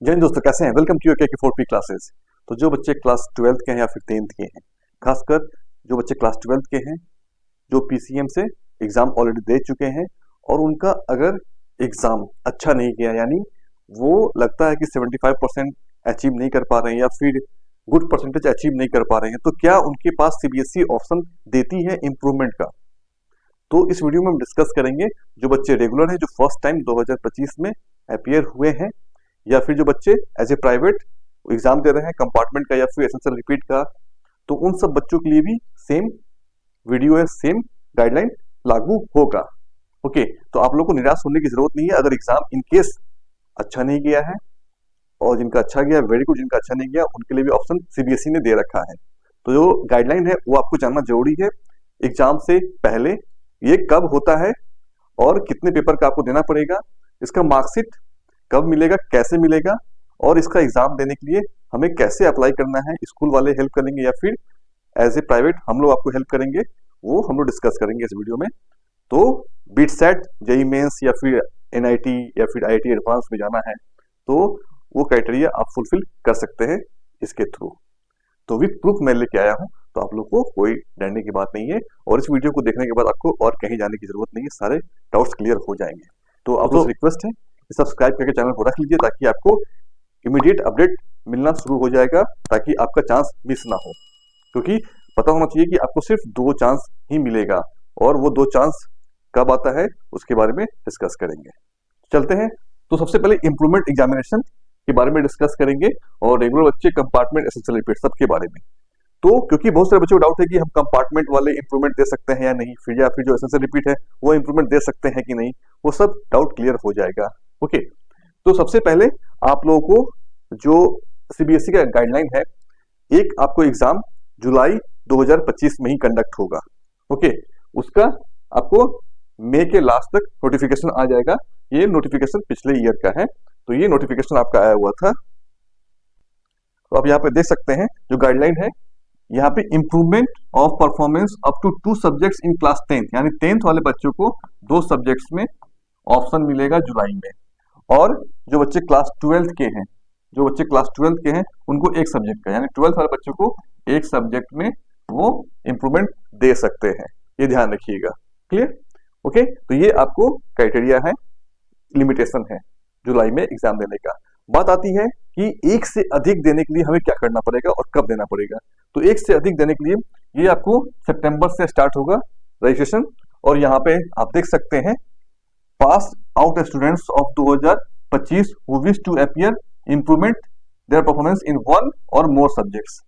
जय हिंद दोस्तों, कैसे हैं? वेलकम टू योर के 4P क्लासेस। तो जो बच्चे क्लास 12th के हैं या फिर 10th के हैं, खासकर जो बच्चे क्लास 12th के हैं, जो पीसीएम से एग्जाम ऑलरेडी दे चुके हैं और उनका अगर एग्जाम अच्छा नहीं गया, यानी वो लगता है कि 75% अचीव नहीं कर पा रहे हैं या फिर गुड परसेंटेज अचीव नहीं कर पा रहे हैं, तो क्या उनके पास सीबीएसई ऑप्शन देती है इम्प्रूवमेंट का? तो इस वीडियो में हम डिस्कस करेंगे जो बच्चे रेगुलर हैं, जो फर्स्ट टाइम 2025 में अपीयर हुए हैं, या फिर जो बच्चे एज ए प्राइवेट एग्जाम दे रहे हैं कंपार्टमेंट का या फिर एसएसएल रिपीट का, तो उन सब बच्चों के लिए भी सेम वीडियो है, सेम गाइडलाइन लागू होगा। ओके, तो आप लोग को निराश होने की जरूरत नहीं है अगर एग्जाम इन केस अच्छा नहीं गया है, और जिनका अच्छा गया वेरी गुड, जिनका अच्छा नहीं गया उनके लिए भी ऑप्शन सीबीएसई ने दे रखा है। तो जो गाइडलाइन है वो आपको जानना जरूरी है। एग्जाम से पहले ये कब होता है और कितने पेपर का आपको देना पड़ेगा, इसका मार्कशीट कब मिलेगा, कैसे मिलेगा, और इसका एग्जाम देने के लिए हमें कैसे अप्लाई करना है, स्कूल वाले हेल्प करेंगे या फिर एज ए प्राइवेट हम लोग आपको हेल्प करेंगे, वो हम लोग डिस्कस करेंगे इस वीडियो में। तो बीट सेट, जेई मेंस या फिर एनआईटी या फिर आईआईटी एडवांस में जाना है तो वो क्राइटेरिया आप फुलफिल कर सकते हैं इसके थ्रू। तो विद प्रूफ मैं लेके आया हूं, तो आप लोग को कोई डरने की बात नहीं है, और इस वीडियो को देखने के बाद आपको और कहीं जाने की जरूरत नहीं है, सारे डाउट्स क्लियर हो जाएंगे। तो आप लोग से रिक्वेस्ट है सब्सक्राइब करके चैनल को रख लीजिए ताकि आपको इमीडिएट अपडेट मिलना शुरू हो जाएगा, ताकि आपका चांस मिस ना हो। क्योंकि पता होना चाहिए कि आपको सिर्फ 2 चांस ही मिलेगा, और वो 2 चांस कब आता है उसके बारे में डिस्कस करेंगे। चलते हैं। तो सबसे पहले इंप्रूवमेंट एग्जामिनेशन के बारे में डिस्कस करेंगे और रेगुलर बच्चे, कंपार्टमेंट, एसएसएल रिपीट सबके बारे में। तो क्योंकि बहुत सारे बच्चों को डाउट है कि हम कंपार्टमेंट वाले इंप्रूवमेंट दे सकते हैं या नहीं, फिर या फिर जो एसएसएल रिपीट है वो इंप्रूवमेंट दे सकते हैं कि नहीं, वो सब डाउट क्लियर हो जाएगा। ओके, तो सबसे पहले आप लोगों को जो सीबीएसई का गाइडलाइन है, एक आपको एग्जाम जुलाई 2025 में ही कंडक्ट होगा। ओके, उसका आपको मई के लास्ट तक नोटिफिकेशन आ जाएगा। ये नोटिफिकेशन पिछले ईयर का है, तो ये नोटिफिकेशन आपका आया हुआ था। तो आप यहाँ पे देख सकते हैं जो गाइडलाइन है, यहाँ पे improvement of performance up to 2 subjects in class 10th, यानी 10th वाले बच्चों को 2 सब्जेक्ट्स में ऑप्शन मिलेगा जुलाई में, और जो बच्चे क्लास 12th के हैं, जो बच्चे क्लास 12th के हैं उनको 1 सब्जेक्ट का, यानी 12th वाले बच्चों को 1 सब्जेक्ट में वो इंप्रूवमेंट दे सकते हैं। ये ध्यान रखिएगा। क्लियर? ओके, तो ये आपको क्राइटेरिया है, लिमिटेशन है जुलाई में एग्जाम देने का। बात आती है कि 1 से अधिक देने के लिए हमें क्या करना पड़ेगा और कब देना पड़ेगा। तो 1 से अधिक देने के लिए ये आपको सितंबर से स्टार्ट होगा रजिस्ट्रेशन, और यहाँ पे आप देख सकते हैं pass out students of 2025 who wish to appear improvement their performance in 1 or more subjects,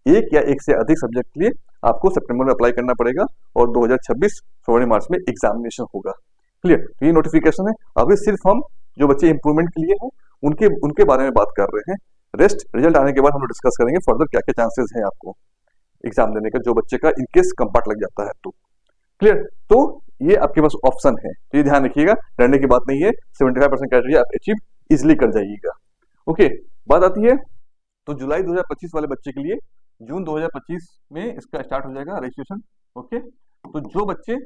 1 या 1 से अधिक सब्जेक्ट के लिए आपको सितंबर में अप्लाई करना पड़ेगा, और 2026 फरवरी मार्च में एग्जामिनेशन होगा। क्लियर? तो ये नोटिफिकेशन है। अभी सिर्फ हम जो बच्चे इंप्रूवमेंट के लिए हैं उनके उनके बारे में बात कर रहे हैं। रेस्ट रिजल्ट आने के बाद हम लोग डिस्कस करेंगे फर्दर क्या क्या चांसेस हैं आपको एग्जाम देने का, जो बच्चे का इनकेस कंपार्ट लग जाता है तो। क्लियर? तो ये आपके पास ऑप्शन है, तो ये ध्यान रखिएगा, डरने की बात नहीं है। 75% क्राइटेरिया आप अचीव इजिली कर जाइएगा। ओके, बात आती है तो जुलाई 2025 वाले बच्चे के लिए जून 2025 में इसका स्टार्ट हो जाएगा रजिस्ट्रेशन। ओके, तो जो बच्चे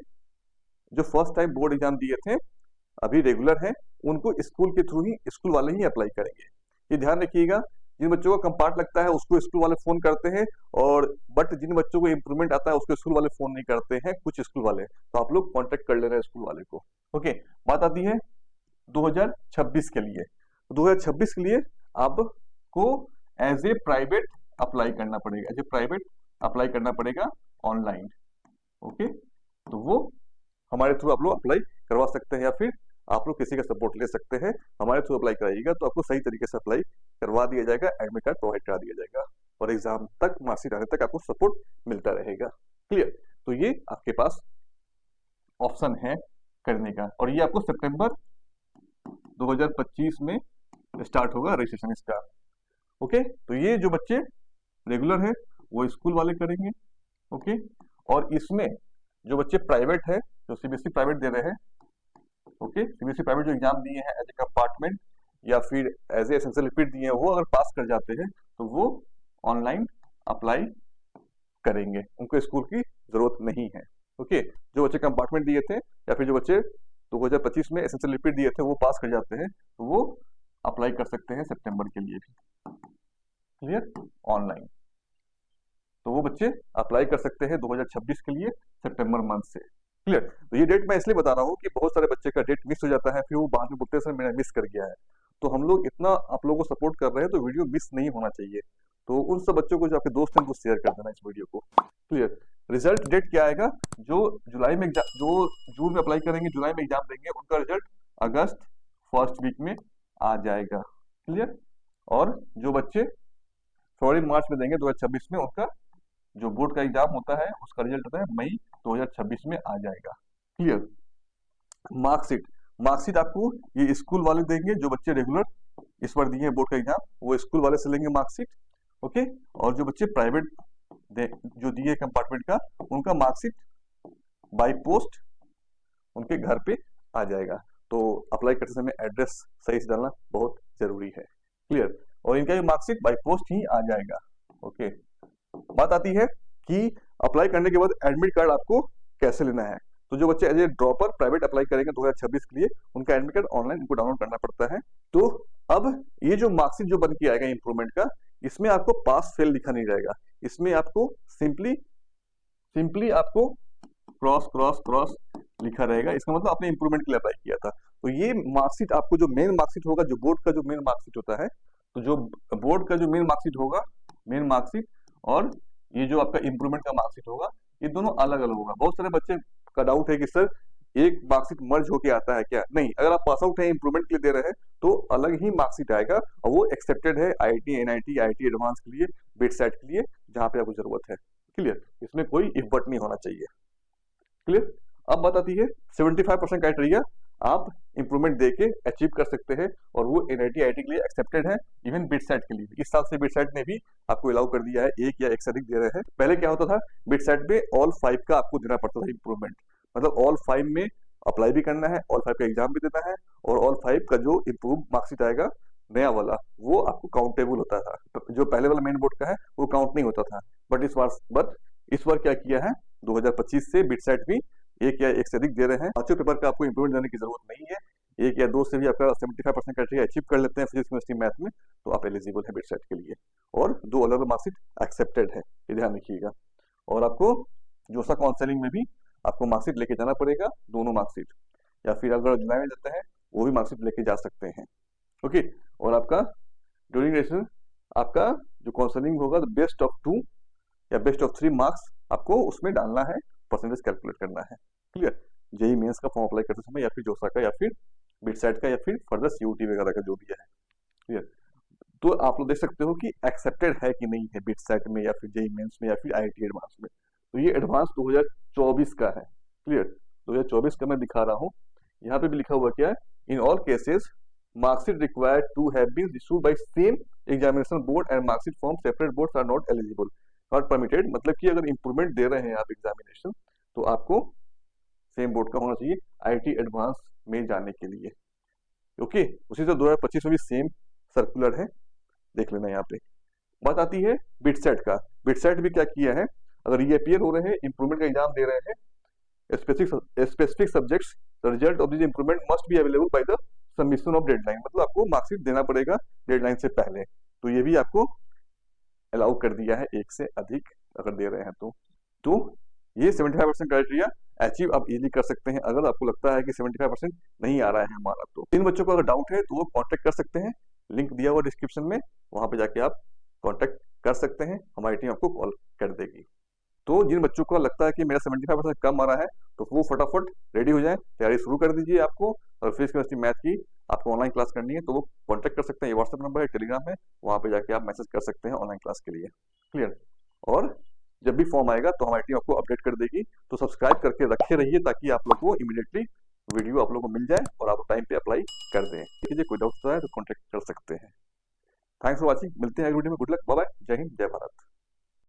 जो फर्स्ट टाइम बोर्ड एग्जाम दिए थे, अभी रेगुलर है, उनको स्कूल के थ्रू ही, स्कूल वाले ही अप्लाई करेंगे। ये ध्यान रखिएगा। जिन बच्चों को कंपार्ट लगता है उसको स्कूल वाले फोन करते हैं, और बट जिन बच्चों को इंप्रूवमेंट आता है उसको स्कूल वाले फोन नहीं करते हैं, कुछ स्कूल वाले, तो आप लोग कांटेक्ट कर ले रहे हैं स्कूल वाले को। ओके, बात आती है 2026 के लिए। 2026 के लिए आपको एज ए प्राइवेट अप्लाई करना पड़ेगा, एज ए प्राइवेट अप्लाई करना पड़ेगा ऑनलाइन। ओके, तो वो हमारे थ्रू आप लोग अप्लाई करवा सकते हैं, या फिर आप लोग किसी का सपोर्ट ले सकते हैं। हमारे थ्रू अप्लाई कराइएगा तो आपको सही तरीके से अप्लाई करवा दिया जाएगा, एडमिट कार्ड प्रोवाइड करा दिया जाएगा, और एग्जाम तक, मार्कशीट आने तक आपको सपोर्ट मिलता रहेगा। क्लियर? तो ये आपके पास ऑप्शन है करने का, और ये आपको सितंबर 2025 में स्टार्ट होगा रजिस्ट्रेशन इसका। ओके, तो ये जो बच्चे रेगुलर है वो स्कूल वाले करेंगे। ओके, और इसमें जो बच्चे प्राइवेट है, जो सीबीएसई प्राइवेट दे रहे हैं, ओके, सीबीएसई प्राइवेट जो एग्जाम दिए हैं एज ए कंपार्टमेंट या फिर एज ए एसएसएल रिपीट दिए हैं, वो अगर पास कर जाते हैं तो वो ऑनलाइन अप्लाई करेंगे, उनको स्कूल की जरूरत नहीं है। ओके, जो बच्चे कंपार्टमेंट दिए थे या फिर जो बच्चे 2025 में एसएसएल रिपीट दिए थे वो पास कर जाते हैं, तो वो अप्लाई कर सकते हैं सितंबर के लिए भी। क्लियर? ऑनलाइन तो वो बच्चे अप्लाई कर सकते हैं 2026 के लिए सितंबर मंथ से। क्लियर? तो ये डेट मैं इसलिए बता रहा हूँ कि बहुत सारे बच्चे का डेट मिस हो जाता है, फिर वो बाद में बोलते हैं सर मैंने मिस कर गया है। तो हम लोग इतना आप लोगों को सपोर्ट कर रहे हैं तो वीडियो मिस नहीं होना चाहिए। तो उन सब बच्चों को जो आपके दोस्त हैं उनको शेयर कर देना इस वीडियो को। क्लियर? रिजल्ट डेट क्या आएगा? जो जुलाई में जो जून में अप्लाई करेंगे, जुलाई में एग्जाम देंगे, उनका रिजल्ट अगस्त फर्स्ट वीक में आ जाएगा। क्लियर? और जो बच्चे फरवरी मार्च में देंगे 2026 में, उनका जो बोर्ड का एग्जाम होता है उसका रिजल्ट होता है मई 2026 में आ जाएगा। क्लियर? मार्कशीट, मार्कशीट आपको ये स्कूल वाले देंगे, जो बच्चे रेगुलर इस बार दिए हैं बोर्ड का एग्जाम वो स्कूल वाले से लेंगे मार्कशीट। ओके? और जो बच्चे प्राइवेट जो दिए कंपार्टमेंट का, उनका मार्कशीट बाय पोस्ट उनके घर पे आ जाएगा। तो अप्लाई करते समय एड्रेस सही से डालना बहुत जरूरी है। क्लियर? और इनका मार्कशीट बाय पोस्ट ही आ जाएगा। ओके? बात आती है कि अप्लाई करने के बाद एडमिट कार्ड आपको कैसे लेना है। तो जो बच्चे as a dropper private apply करेंगे 2026 के लिए, उनका एडमिट कार्ड ऑनलाइन उनको डाउनलोड करना पड़ता है। तो अब ये जो मार्कशीट जो बन के आएगा इंप्रूवमेंट का, इसमें आपको पास फेल लिखा नहीं रहेगा, इसमें आपको सिंपली आपको क्रॉस क्रॉस क्रॉस लिखा रहेगा। इसका मतलब आपने इंप्रूवमेंट के लिए अप्लाई किया था। तो ये मार्कशीट आपको जो मेन मार्कशीट होगा, जो बोर्ड का जो मेन मार्कशीट होता है, तो जो बोर्ड का जो मेन मार्कशीट होगा, मेन मार्कशीट और ये जो आपका इंप्रूवमेंट का मार्कशीट होगा, ये दोनों अलग अलग होगा। बहुत सारे बच्चे का डाउट है कि सर एक मार्कशीट मर्ज होके आता है क्या? नहीं, अगर आप पास आउट है इंप्रूवमेंट के लिए दे रहे हैं तो अलग ही मार्कशीट आएगा और वो एक्सेप्टेड है IIT, NIT, IIT एडवांस के लिए, बिट सेट के लिए, जहां पे आपको जरूरत है। क्लियर? इसमें कोई इफ बट नहीं होना चाहिए। क्लियर? अब बात आती है 75% क्राइटेरिया आप इंप्रूवमेंट देके अचीव कर सकते हैं और वो NIT, IIT के लिए एक्सेप्टेड है, इवन बिट सेट के लिए। इस साल से बिट सेट ने भी आपको अलाउ कर दिया है, एक या एक से अधिक दे रहे हैं। पहले क्या होता था, बिट सेट में ऑल 5 का आपको देना पड़ता था इंप्रूवमेंट, मतलब ऑल 5 में अप्लाई भी करना है, ऑल 5 का एग्जाम भी देना है, और ऑल 5 का जो इंप्रूव मार्कशीट आएगा नया वाला, वो आपको काउंटेबल होता था। जो पहले वाला मेन बोर्ड का है वो काउंट नहीं होता था। बट इस बार क्या किया है, 2025 से बिट सेट भी एक या एक से अधिक दे रहे हैं। पांचों पेपर का आपको इंप्रूवमेंट देने की जरूरत नहीं है, एक या दो से भी आपका 75% क्राइटेरिया अचीव कर लेते हैं फिजिक्स, केमिस्ट्री, मैथ में, तो आप एलिजिबल है बिट सेट के लिए। और 2 अलग अलग मार्कशीट एक्सेप्टेड है, ये ध्यान रखिएगा। और आपको जो सा काउंसलिंग में भी आपको मार्कशीट लेके जाना पड़ेगा, दोनों मार्कशीट, या फिर अगर जुलाई में जाते हैं वो भी मार्कशीट लेके जा सकते हैं। ओके? और आपका ड्यूरिंग ग्रेजुएशन आपका जो काउंसलिंग होगा, बेस्ट ऑफ 2 या बेस्ट ऑफ 3 मार्क्स आपको उसमें डालना है, परसेंटेज कैलकुलेट करना है। क्लियर? जेईई मेंस का फॉर्म अप्लाई करते समय, या फिर जोसा का, या फिर बिट सेट का, या फिर फर्दर CUT वगैरह का जो भी है। क्लियर? तो आप लोग देख सकते हो कि एक्सेप्टेड है कि नहीं है बिट सेट में, या फिर जेईई मेंस में, या फिर IIT एडवांस में। तो ये एडवांस 2024 का है। क्लियर? 2024 का मैं दिखा रहा हूँ, यहाँ पे भी लिखा हुआ क्या है, in all cases marksheet required to have been issued by same examination board and marksheet from separate boards are not eligible, not permitted. मतलब कि अगर इंप्रूवमेंट दे रहे हैं आप एग्जामिनेशन, तो आपको सेम बोर्ड का होना चाहिए IIT एडवांस में जाने के लिए। ओके? उसी तरह 2025 में भी सेम सर्कुलर है, देख लेना यहाँ पे। बात आती है बिट सेट का। बिट सेट भी क्या किया है, अगर ये अपीयर हो रहे हैं, इंप्रूवमेंट का एग्जाम दे रहे हैं, specific subjects, the result of this improvement must be available by the submission of deadline, मतलब आपको मार्कशीट देना पड़ेगा डेडलाइन से पहले। तो ये भी आपको अलाउ कर दिया है, एक से अधिक अगर दे रहे हैं तो ये 75% क्राइटेरिया अचीव आप इजीली कर सकते हैं। अगर आपको लगता है कि 75% नहीं आ रहा है हमारा, तो इन बच्चों को अगर डाउट है तो वो कांटेक्ट कर सकते हैं, लिंक दिया हुआ डिस्क्रिप्शन में, वहां पे जाके आप कांटेक्ट कर सकते हैं, हमारी टीम आपको कॉल कर देगी। तो जिन बच्चों को लगता है कि मेरा 75% कम आ रहा है, तो वो फटाफट रेडी हो जाए, तैयारी शुरू कर दीजिए। आपको और फिजिक्स, केमिस्ट्री, मैथ की आपको ऑनलाइन क्लास करनी है तो वो कांटेक्ट कर सकते हैं, ये व्हाट्सएप नंबर है, टेलीग्राम है, वहां पे जाके आप मैसेज कर सकते हैं ऑनलाइन क्लास के लिए। क्लियर? और जब भी फॉर्म आएगा तो हमारी टीम आपको अपडेट कर देगी। तो सब्सक्राइब करके रखे रहिए ताकि आप लोग को इमीडिएटली वीडियो आप लोग को मिल जाए और आप टाइम पे अप्लाई कर दें। ठीक है? कोई डाउट है तो कॉन्टेक्ट कर सकते हैं। थैंक्स फॉर वॉचिंग, मिलते हैं अगली वीडियो में। गुड लक, बाय बाय, जय हिंद, जय भारत।